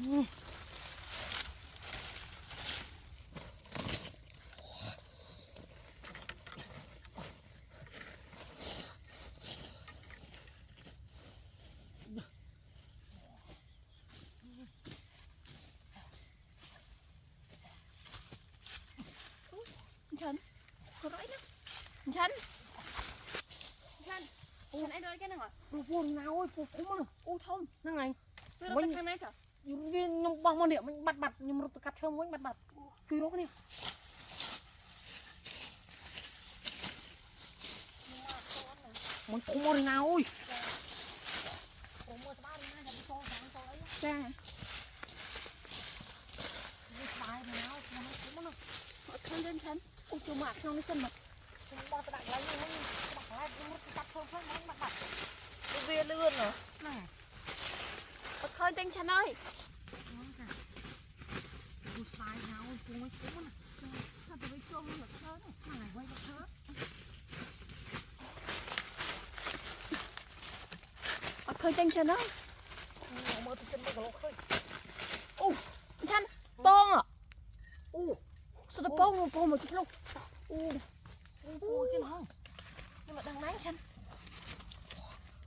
ฉันร้อยนะฉันไอ้ร้อยแค่นั้นเหรอปูนเอาปูคุ้มอ่ะอู้ทมนั่งไงคือเราทำไมจ๊ะอยู่ยืนยมบางมันเนี่ยมันบัดยมรถกัดเชิงมันบัดคือรถเนี่ยมันคุ้มอะไรเอาคุ้มมาสบายนะจะไปโซ่สามโซ่เลยจ้าสบายแล้วมันคุ้มมันฉันเดินฉันอู้จูหมากน้องนี่ฉันหมดมองตะดักไรนี่มันตะดักไรยมรถกัดเชิงมันบัดเรียนเลื่อนเหรอนั่นเคยเดินฉันเลยดูสายเงาปูไม่คุ้มมันถ้าจะไปโจมหมดเธอเนี่ยนั่งไงไว้กับเธอเคยเดินฉันเลยมือติดจนไม่กระโดดเลยอู้ฉันโป้งอ่ะอู้สุดโป้งโป้งหมดทุกลูกอู้ที่น้องนี่มาดังนั้นฉัน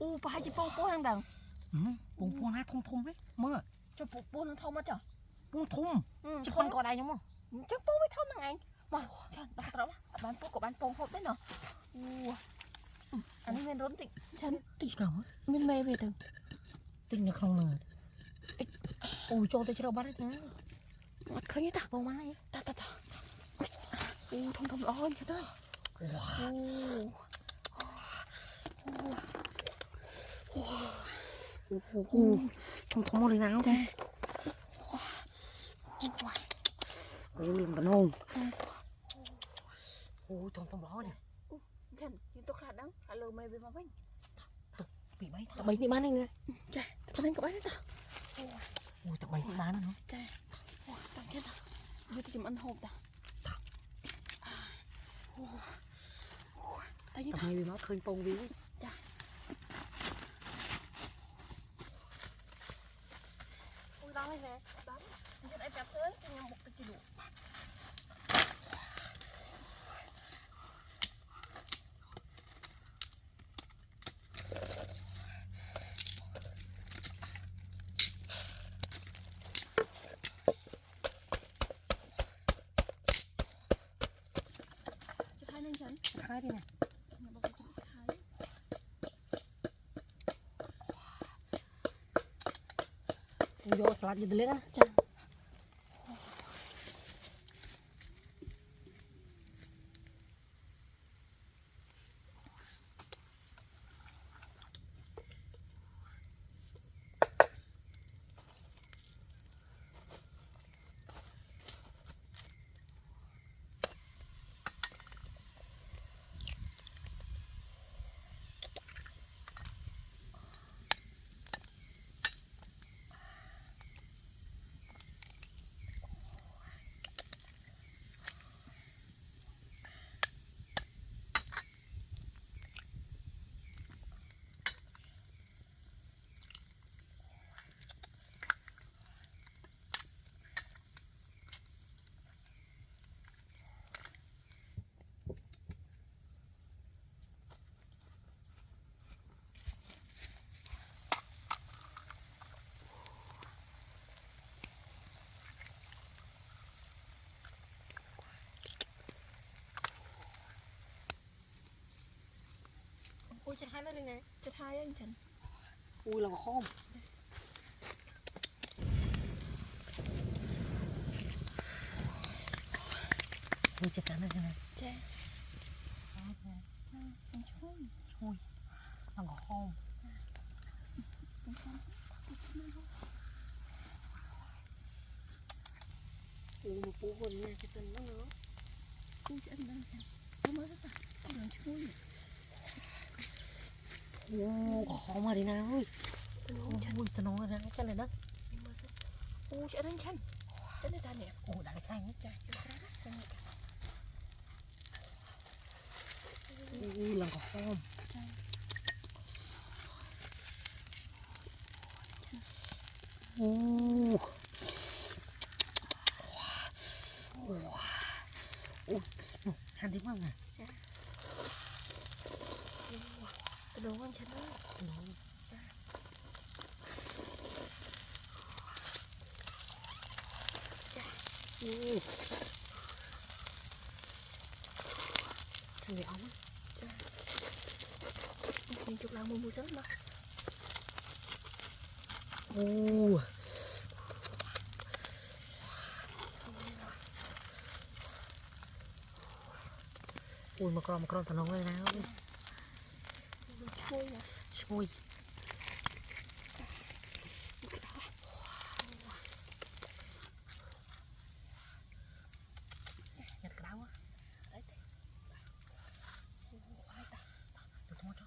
อู้ไปให้จีโป้งโป้งดังปูปูนะทุ่มไหมเมื่อจะปลุกโป้งทองมาจ้ะปูทุ่มจะคนก่อได้ยังมั้งจังโป้งไม่เท่านั่งไงมาฉันตัดแล้วบ้านโป้งกับบ้านโป้งหดได้เนาะอู้อันนี้เป็นรถติฉันติดเหรอมันเมย์ไปถึงติดในคลองเลยโอ้ยโจตัวเชื่อบ้านนะเคยตาโป้งมาไงตาอู้ทองร้อนฉันได้ทุ่มเลยนะจ้ะโอ้ยมันนงโอ้ยทุ่มร้อนเนี่ยฉันยืนตัวขาดดังขาเลยไม่ไปมาบ้างbị mấy thằng mấy đi bán anh ơi trời con anh có bán sao ui thằng mấy đi bán nó trời thằng chết à giờ thì ăn hộp à thằng mấy bị nó khơi phong víu trời ui đó này nè bắn giờ em chặt tới cho một cái chỉ đủ hai đi nè vô salad jadi lihat kan ui chặt hai nó đi nè chặt hai anh Trần ui là khom ui chặt hai nó đi nè chà anh chui là khom ui một bố quần nha chặt chân nó nữa ui chặt anh đang chặt nó mới rất là con là chui có khó mà đi nào ơi ui tao nói ra chân này đất ui chạy đến chân chân này ta nè ui đã xanh trời ui là có không thằng người ống nhìn chụp làm mù sớm mà ui mà con thằng nông đây nào chui nè chui nhặt cái đau á được thôi đó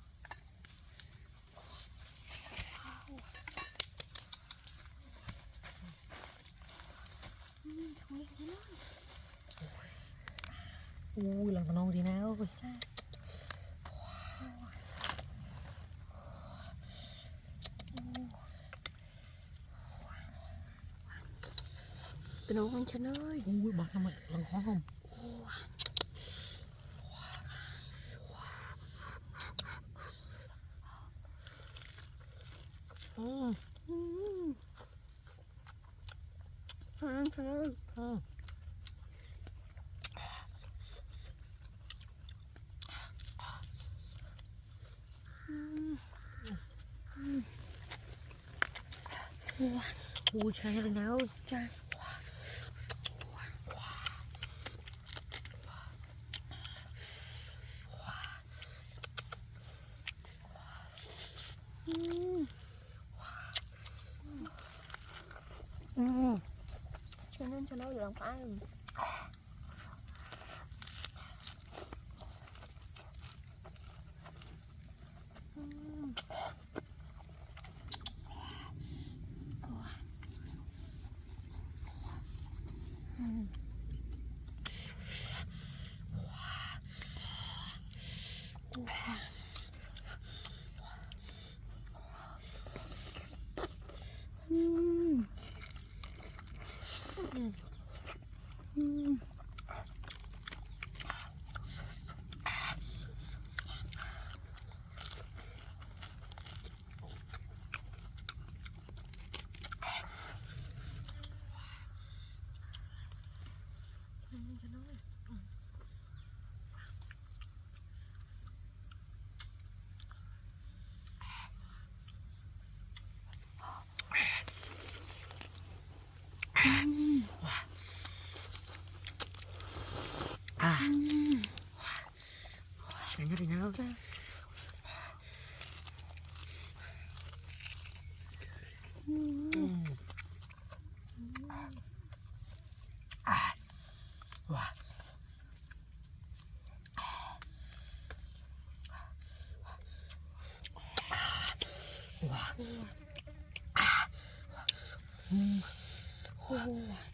ui lần thằng nông gì nào ui tụi nó con chân ơi ui bật ra mày lần khó không chân ơi ui chơi cái nào trời cho nên cho nó được không phải chơi cái nào Wow.